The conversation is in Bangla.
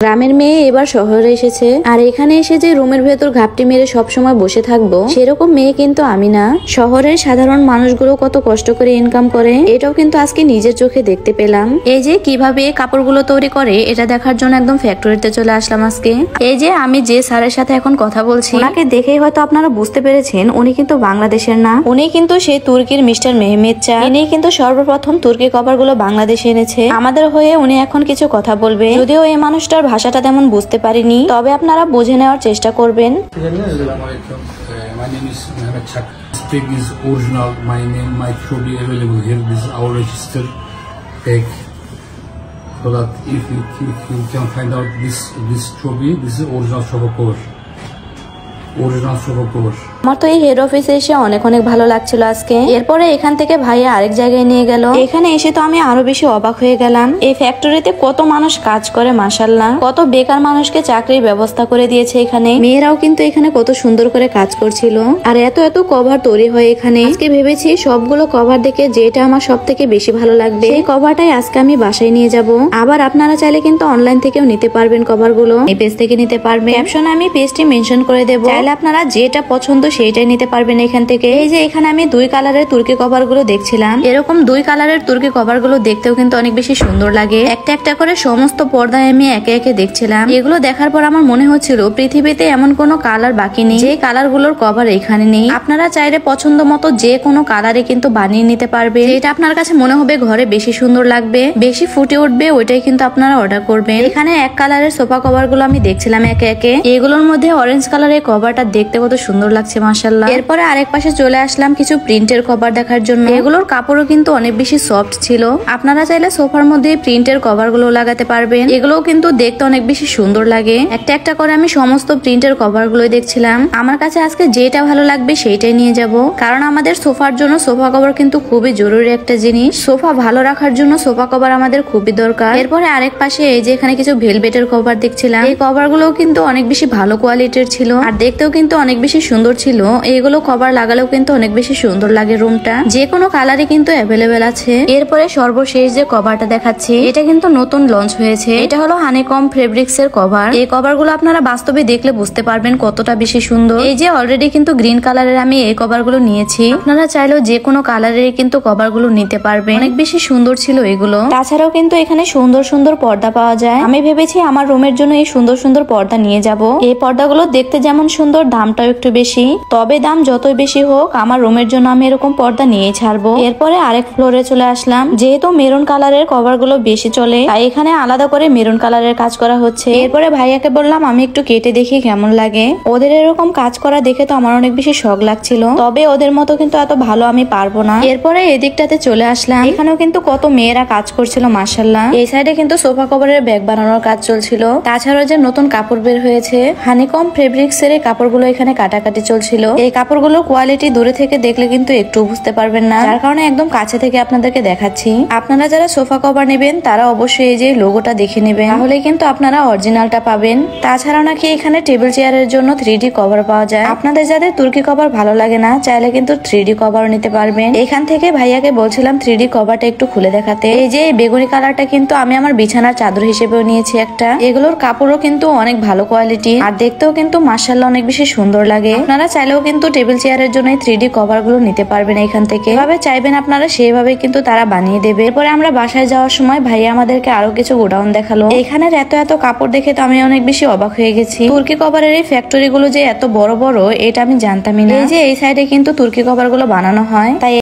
গ্রামের মেয়ে এবার শহরে এসেছে, আর এখানে এসে যে রুমের ভেতর ঘাপটি মেরে সবসময় বসে থাকবো সেরকম মেয়ে কিন্তু আমি না। শহরের সাধারণ মানুষগুলো কত কষ্ট করে ইনকাম করে এটাও কিন্তু আজকে নিজের চোখে দেখতে পেলাম। এই যে কিভাবে কাপড়গুলো তৈরি করে এটা দেখার জন্য একদম ফ্যাক্টরিতে চলে আসলাম আজকে। এই যে আমি যে স্যারের সাথে এখন কথা বলছি ওনাকে দেখেই হয়তো আপনারা বুঝতে পেরেছেন উনি কিন্তু বাংলাদেশের না, উনি কিন্তু সেই তুর্কির মিস্টার মেহমেদ চা। ইনি কিন্তু সর্বপ্রথম তুর্কি কভারগুলো বাংলাদেশে এনেছে আমাদের হয়ে। উনি এখন কিছু কথা বলবে, যদিও এই মানুষটার ভাষাটা তেমন বুঝতে পারিনি, তবে আপনারা বুঝে নেওয়ার চেষ্টা করবেন। My name is Mehmet Chak. This tag is original. My name, my trophy available here. This is our register tag. So that if you can find out this trophy, this is original sofa cover. Original sofa cover. আমার তো এই হেড অফিসে এসে অনেক ভালো লাগছিল আজকে। এরপরে এখান থেকে ভাইয়া আরেক জায়গায় নিয়ে গেল। এখানে এসে তো আমি আরো বেশি অবাক হয়ে গেলাম। এই ফ্যাক্টরিতে কত মানুষ কাজ করে মাশাআল্লাহ, কত বেকার মানুষকে চাকরির ব্যবস্থা করে দিয়েছে এখানে। মেয়েরাও কিন্তু এখানে কত সুন্দর করে কাজ করছিল, আর এত কভার তৈরি হয় এখানে। আজকে ভেবেছি সবগুলো কভার দেখে যেটা আমার সব থেকে বেশি ভালো লাগবে সেই কভারটাই আজকে আমি বাসায় নিয়ে যাব। আবার আপনারা চাইলে কিন্তু অনলাইন থেকেও নিতে পারবেন কভারগুলো, এই পেজ থেকে নিতে পারবেন। ক্যাপশনে আমি পেজটি মেনশন করে দেব, চাইলে আপনারা যেটা পছন্দ সেইটাই নিতে পারবেন এখান থেকে। এই যে এখানে আমি 2 কালারের তুর্কি কভার গুলো দেখছিলাম। এরকম 2 কালারের তুর্কি কভার গুলো দেখতেও কিন্তু অনেক বেশি সুন্দর লাগে। একটা একটা করে সমস্ত পর্দায় আমি একে একে দেখছিলাম। এগুলো দেখার পর আমার মনে হচ্ছিল পৃথিবীতে এমন কোনো কালার বাকি নেই যে কালার গুলোর কভার এখানে নেই। আপনারা চাইলে পছন্দ মতো যে কোনো কালারে কিন্তু বানিয়ে নিতে পারবে, যেটা আপনার কাছে মনে হবে ঘরে বেশি সুন্দর লাগবে, বেশি ফুটে উঠবে, ওইটাই কিন্তু আপনারা অর্ডার করবেন। এখানে 1 কালারের সোফা কভার গুলো আমি দেখছিলাম একে একে। এগুলোর মধ্যে অরেঞ্জ কালারের কভারটা দেখতে কত সুন্দর লাগছে মাশাআল্লাহ। এরপরে আরেক পাশে চলে আসলাম কিছু প্রিন্টের কভার দেখার জন্য। এগুলোর কাপড়ও কিন্তু অনেক বেশি সফট ছিল। আপনারা চাইলে সোফার মধ্যে প্রিন্টের কভার গুলো লাগাতে পারবেন। এগুলোও কিন্তু দেখতে অনেক বেশি সুন্দর লাগে। একটা একটা করে আমি সমস্ত প্রিন্টের কভার গুলো দেখছিলাম। আমার কাছে আজকে যেটা ভালো লাগবে সেইটাই নিয়ে যাব, কারণ আমাদের সোফার জন্য সোফা কভার কিন্তু খুবই জরুরি একটা জিনিস। সোফা ভালো রাখার জন্য সোফা কভার আমাদের খুবই দরকার। এরপরে আরেক পাশে এই যে এখানে কিছু ভেলভেটের কভার দেখছিলাম। এই কভার গুলো কিন্তু অনেক বেশি ভালো কোয়ালিটির ছিল, আর দেখতেও কিন্তু অনেক বেশি সুন্দর ছিল। এগুলো কভার লাগালেও কিন্তু অনেক বেশি সুন্দর লাগে রুমটা। যে কোনো কালারে কিন্তু অ্যাভেলেবেল আছে। এরপরে সর্বশেষ যে কভারটা দেখাচ্ছি এটা কিন্তু নতুন লঞ্চ হয়েছে। এটা হলো হানিকম ফেব্রিক্স এর কভার। এই কভার গুলো আপনারা বাস্তবে দেখলে বুঝতে পারবেন কতটা বেশি সুন্দর। এই যে অলরেডি কিন্তু গ্রিন কালারের আমি এই কভার গুলো নিয়েছি। আপনারা চাইলেও যে কোনো কালারের কিন্তু কভার গুলো নিতে পারবেন। অনেক বেশি সুন্দর ছিল এগুলো। তাছাড়াও কিন্তু এখানে সুন্দর সুন্দর পর্দা পাওয়া যায়। আমি ভেবেছি আমার রুমের জন্য এই সুন্দর সুন্দর পর্দা নিয়ে যাব। এই পর্দাগুলো দেখতে যেমন সুন্দর, দামটাও একটু বেশি। তবে দাম যতই বেশি হোক আমার রুমের জন্য আমি এরকম পর্দা নিয়ে ছাড়বো। এরপরে আরেক ফ্লোরে চলে আসলাম। যেহেতু মেরুন কালারের কভার গুলো বেশি চলে তাই এখানে আলাদা করে মেরুন কালারের কাজ করা হচ্ছে। এরপরে ভাইয়াকে বললাম আমি একটু কেটে দেখি কেমন লাগে। ওদের এরকম কাজ করা দেখে তো আমার অনেক বেশি শখ লাগছিল, তবে ওদের মতো কিন্তু এত ভালো আমি পারবো না। এরপরে এদিকটাতে চলে আসলাম। এখানেও কিন্তু কত মেয়েরা কাজ করছিল মাশাআল্লাহ। এই সাইডে কিন্তু সোফা কভারের ব্যাগ বানানোর কাজ চলছিল। তাছাড়াও যে নতুন কাপড় বের হয়েছে হানিকম ফেব্রিক্স এর কাপড়গুলো এখানে কাটাকাটি চলছিল। এই কাপড়গুলোর কোয়ালিটি দূরে থেকে দেখলে কিন্তু একটু বুঝতে পারবেন না, যার কারণে একদম কাছে থেকে আপনাদেরকে দেখাচ্ছি। আপনারা যারা সোফা কভার নেবেন তারা অবশ্যই এই যে লোগোটা দেখে নেবেন, তাহলে কিন্তু আপনারা অরিজিনালটা পাবেন। তাছাড়াও নাকি এখানে টেবিল চেয়ারের জন্য 3D কভার পাওয়া যায়। আপনাদের যাদের তুর্কি কভার ভালো লাগে না চাইলে কিন্তু 3D কভার নিতে পারবেন। এখান থেকে ভাইয়াকে বলছিলাম 3D কভারটা একটু খুলে দেখাতে। এই যে বেগুনি কালারটা কিন্তু আমি আমার বিছানার চাদর হিসেবেও নিয়েছি একটা। এগুলোর কাপড়ও কিন্তু অনেক ভালো কোয়ালিটি, আর দেখতেও কিন্তু মাশাআল্লাহ অনেক বেশি সুন্দর লাগে। আপনারা চাইলেও কিন্তু টেবিল চেয়ারের জন্য 3D কভার গুলো নিতে পারবেন এখান থেকে। যেভাবে চাইবেন আপনারা সেইভাবে কিন্তু তারা বানিয়ে দেবে। এরপরে আমরা বাসায় যাওয়ার সময় ভাইয়া আমাদেরকে আরো কিছু গোডাউন দেখালো। এখানের এত কাপড় দেখে তো আমি অনেক বেশি অবাক হয়ে গেছি। তুর্কি কভারের এই ফ্যাক্টরি গুলো যে এত বড় বড় এটা আমি জানতামই না। এই যে এই সাইডে কিন্তু তুর্কি কভার গুলো বানানো হয়, তাই